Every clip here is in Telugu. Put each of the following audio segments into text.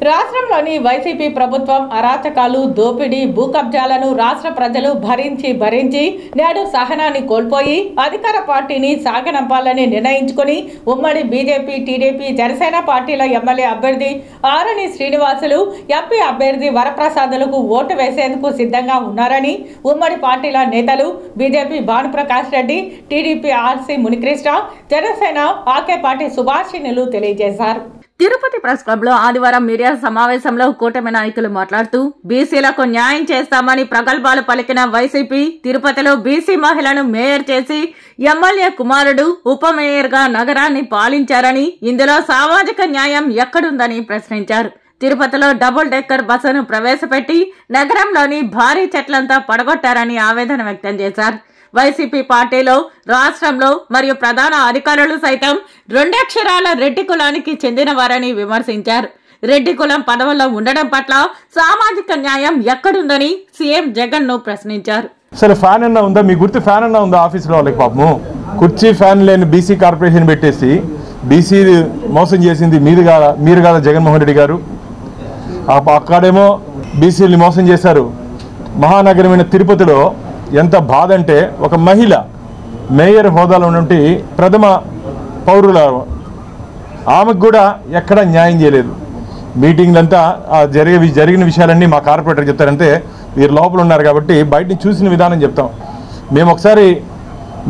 రాష్ట్రంలోని వైసీపీ ప్రభుత్వం అరాచకాలు, దోపిడీ, భూ కబ్జాలను రాష్ట్ర ప్రజలు భరించి నేడు సహనాన్ని కోల్పోయి అధికార పార్టీని సాగనంపాలని నిర్ణయించుకుని ఉమ్మడి బీజేపీ, టీడీపీ, జనసేన పార్టీల ఎమ్మెల్యే అభ్యర్థి ఆరణి శ్రీనివాసులు, ఎంపీ అభ్యర్థి వరప్రసాదులకు ఓటు వేసేందుకు సిద్ధంగా ఉన్నారని ఉమ్మడి పార్టీల నేతలు BJP Bhanuprakash Reddy, TDP R C Munikrishna, Janasena ఆకే పార్టీ సుభాషిణులు తెలియజేశారు. తిరుపతి ప్రెస్ క్లబ్ లో ఆదివారం మీడియా సమావేశంలో కూటమి నాయకులు మాట్లాడుతూ బీసీలకు న్యాయం చేస్తామని ప్రగల్భాలు పలికిన వైసీపీ తిరుపతిలో బీసీ మహిళను మేయర్ చేసి ఎమ్మెల్యే కుమారుడు ఉప మేయర్ గా నగరాన్ని పాలించారని, ఇందులో సామాజిక న్యాయం ఎక్కడుందని ప్రశ్నించారు. తిరుపతిలో డబుల్ డెక్కర్ బస్సును ప్రవేశపెట్టి నగరంలోని భారీ చెట్లంతా పడగొట్టారని ఆవేదన వ్యక్తం చేశారు. వైసీపీ పార్టీలో రాష్ట్రంలో మరియు ప్రధాన అధికారులు సైతం రెండక్షరాల రెడ్డి కులానికి చెందినవారని విమర్శించారు. రెడ్డి కులం పదవుల్లో ఉండడం పట్ల సామాజిక న్యాయం ఎక్కడుందని సీఎం జగన్ ను ప్రశ్నించారు. సరే, ఫ్యాన్ అన్నా ఉందా? మీ గుర్తు ఫ్యాన్ అన్నా ఉందా? ఆఫీసులో వాళ్ళకి పాపము కుర్చీ ఫ్యాన్ లేని బీసీ కార్పొరేషన్ పెట్టేసి బీసీ మోసం చేసింది మీరు కాదా జగన్మోహన్ రెడ్డి గారు? అక్కడేమో బీసీని మోసం చేశారు. మహానగరమైన తిరుపతిలో ఎంత బాధ అంటే, ఒక మహిళ మేయర్ హోదాలో ఉన్నటువంటి ప్రథమ పౌరుల ఆమెకు కూడా ఎక్కడ న్యాయం చేయలేదు. మీటింగ్లంతా జరిగిన విషయాలన్నీ మా కార్పొరేటర్ చెప్తారంటే వీరు లోపల ఉన్నారు కాబట్టి బయటని చూసిన విధానం చెప్తాం. మేము ఒకసారి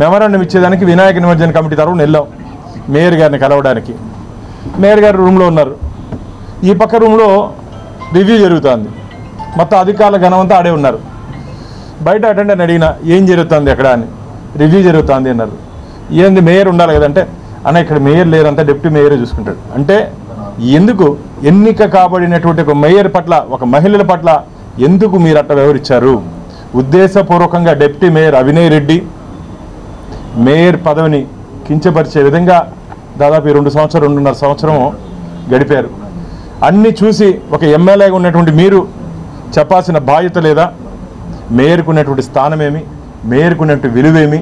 మెమరాండం ఇచ్చేదానికి వినాయక నిమజ్జన కమిటీ తరఫున వెళ్ళాం మేయర్ గారిని కలవడానికి. మేయర్ గారు రూమ్లో ఉన్నారు. ఈ పక్క రూమ్లో రివ్యూ జరుగుతుంది. మొత్తం అధికారుల ఘనమంతా ఆడే ఉన్నారు. బయట అటెండర్ అడిగినా ఏం జరుగుతుంది అక్కడ అని. రివ్యూ జరుగుతుంది అన్నారు. ఏంది మేయర్ ఉండాలి కదంటే, అన్న ఇక్కడ మేయర్ లేరంతా డిప్యూటీ మేయరే చూసుకుంటాడు అంటే, ఎందుకు ఎన్నిక కాబడినటువంటి ఒక మేయర్ పట్ల, ఒక మహిళల పట్ల ఎందుకు మీరు అట్లా వ్యవహరించారు? ఉద్దేశపూర్వకంగా డిప్యూటీ మేయర్ అవినయ్ రెడ్డి మేయర్ పదవిని కించపరిచే విధంగా దాదాపు 2.5 సంవత్సరం గడిపారు. అన్నీ చూసి ఒక ఎమ్మెల్యేగా ఉన్నటువంటి మీరు చెప్పాల్సిన బాధ్యత లేదా? మేయర్కు ఉన్నటువంటి స్థానమేమి, మేయర్కు ఉన్నటువంటి విలువేమి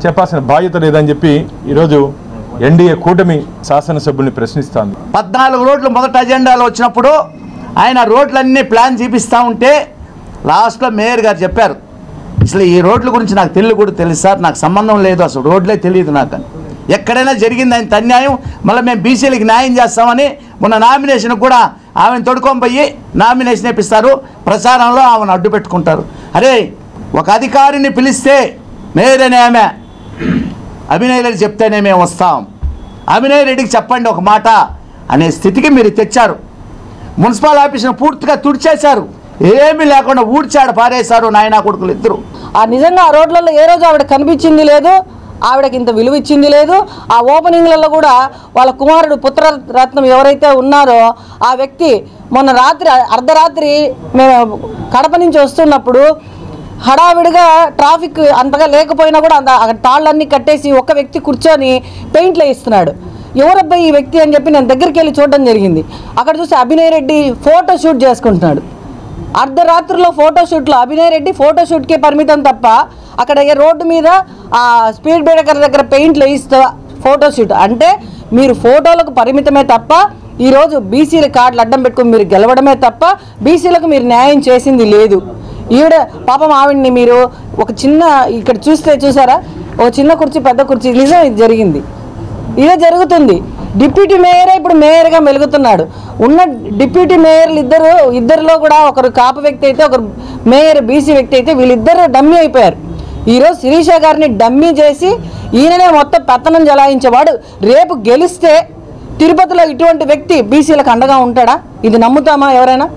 చెప్పాల్సిన బాధ్యత లేదని చెప్పి ఈరోజు ఎన్డీఏ కూటమి శాసనసభ్యుల్ని ప్రశ్నిస్తోంది. 14 రోడ్లు మొదటి అజెండాలో వచ్చినప్పుడు ఆయన రోడ్లన్నీ ప్లాన్ చూపిస్తూ ఉంటే లాస్ట్లో మేయర్ గారు చెప్పారు, అసలు ఈ రోడ్ల గురించి నాకు కూడా తెలుసు సార్, నాకు సంబంధం లేదు, అసలు రోడ్లే తెలియదు నాకు అని. ఎక్కడైనా జరిగింది ఆయన అన్యాయం, మళ్ళీ మేము బీసీలకి న్యాయం చేస్తామని మొన్న నామినేషన్ కూడా ఆమెను తొడుకొని పోయి నామినేషన్ వేపిస్తారు, ప్రచారంలో ఆమెను అడ్డు పెట్టుకుంటారు. అరే, ఒక అధికారిని పిలిస్తే మేయర్ అనే ఆమె అభినయ్ రెడ్డి చెప్తేనే మేము వస్తాం, అభినయ్ రెడ్డికి చెప్పండి ఒక మాట అనే స్థితికి మీరు తెచ్చారు. మున్సిపల్ ఆఫీసును పూర్తిగా తుడిచేశారు, ఏమీ లేకుండా ఊడ్చాడు పారేశారు నాయనా కొడుకులు ఇద్దరు. నిజంగా ఆ రోడ్లలో ఏ రోజు ఆవిడ కనిపించింది లేదు, ఆవిడకి ఇంత విలువ ఇచ్చింది లేదు. ఆ ఓపెనింగ్లలో కూడా వాళ్ళ కుమారుడు పుత్రరత్నం ఎవరైతే ఉన్నారో ఆ వ్యక్తి మొన్న రాత్రి అర్ధరాత్రి మేము కడప నుంచి వస్తున్నప్పుడు హడావిడిగా ట్రాఫిక్ అంతగా లేకపోయినా కూడా అక్కడ తాళ్ళన్నీ కట్టేసి ఒక వ్యక్తి కూర్చొని పెయింట్లు వేస్తున్నాడు. ఎవరబ్బాయి ఈ వ్యక్తి అని చెప్పి నేను దగ్గరికి వెళ్ళి చూడడం జరిగింది. అక్కడ చూసి అభినయ్ రెడ్డి ఫోటో షూట్ చేసుకుంటున్నాడు. అర్ధరాత్రిలో ఫోటోషూట్లో అభినయ్ రెడ్డి ఫోటోషూట్కే పరిమితం తప్ప అక్కడ రోడ్డు మీద ఆ స్పీడ్ బ్రేకర్ దగ్గర పెయింట్లు వేయిస్తా ఫోటోషూట్ అంటే మీరు ఫోటోలకు పరిమితమే తప్ప ఈరోజు బీసీల కార్డులు అడ్డం పెట్టుకుని మీరు గెలవడమే తప్ప బీసీలకు మీరు న్యాయం చేసింది లేదు. ఈవిడ పాపం ఆవిడ్ని మీరు ఒక చిన్న ఇక్కడ చూసారా, ఒక చిన్న కుర్చీ పెద్ద కుర్చీ, నిజం ఇది జరిగింది, ఇదే జరుగుతుంది. డిప్యూటీ మేయరే ఇప్పుడు మేయర్గా మెలుగుతున్నాడు. ఉన్న డిప్యూటీ మేయర్లు ఇద్దరిలో కూడా ఒకరు కాపు వ్యక్తి అయితే ఒకరు మేయర్ బీసీ వ్యక్తి అయితే వీళ్ళిద్దరు డమ్మీ అయిపోయారు. ఈరోజు శిరీష గారిని డమ్మీ చేసి ఈయననే మొత్తం పెత్తనం జలాయించేవాడు. రేపు గెలిస్తే తిరుపతిలో ఇటువంటి వ్యక్తి బీసీలకు అండగా ఉంటాడా? ఇది నమ్ముతామా ఎవరైనా?